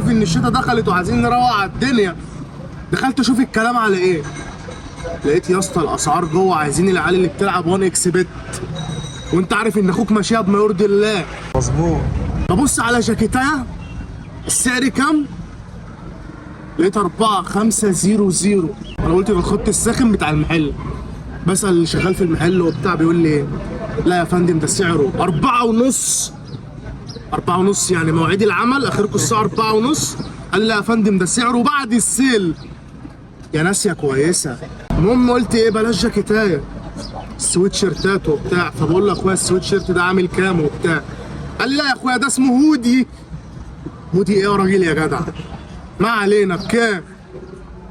عارف ان الشتا دخلت وعايزين نروق على الدنيا. دخلت اشوف الكلام على ايه، لقيت يا اسطى الاسعار جوه عايزين العيال اللي بتلعب 1 اكس بت، وانت عارف ان اخوك ماشيها بما يرضي الله. مظبوط. ببص على جاكيتايه السعر كام؟ لقيت 4500. انا قلت ده الخط الساخن بتاع المحل. بسأل اللي شغال في المحل وبتاع، بيقول لي لا يا فندم ده سعره 4.5. 4.5 يعني مواعيد العمل اخركم الساعه 4.5. قال لي يا فندم ده سعره بعد السيل. يا ناس يا كويسه. المهم قلت ايه، بلاش جاكيتايه، سويتشيرتات وبتاع. فبقول له اخويا السويتشيرت ده عامل كام وبتاع. قال لي لا يا اخويا ده اسمه هودي. هودي ايه يا راجل يا جدع؟ ما علينا بكام؟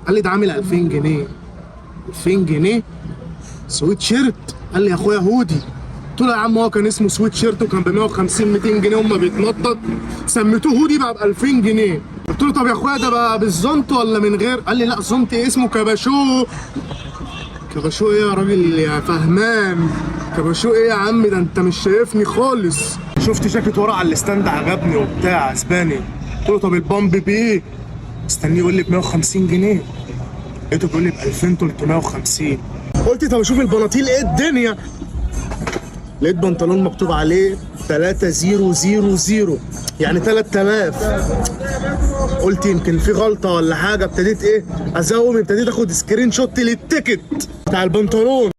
قال لي ده عامل 2000 جنيه. 2000 جنيه سويت شيرت؟ قال لي يا اخويا هودي. قلت له يا عم هو كان اسمه سويت شيرت وكان ب 150 200 جنيه وما بيتنطط، سميتوه هودي بقى ب 2000 جنيه. قلت له طب يا اخويا ده بقى بالزونت ولا من غير؟ قال لي لا زونت ايه، اسمه كباشو. كباشو ايه يا راجل يا فهمان؟ كباشو ايه يا عم، ده انت مش شايفني خالص. شفت جاكيت ورا على الستاند عجبني وبتاع اسباني. قلت له طب البامب بايه؟ استنيه يقول لي ب 150 جنيه. لقيته بيقول لي ب 2350. قلت طب اشوف البناطيل ايه الدنيا. لقيت بنطلون مكتوب عليه 3000 يعني 3000. قلت يمكن في غلطه ولا حاجه. ابتديت ايه ازوم، ابتديت اخد سكرين شوت للتيكت بتاع البنطلون.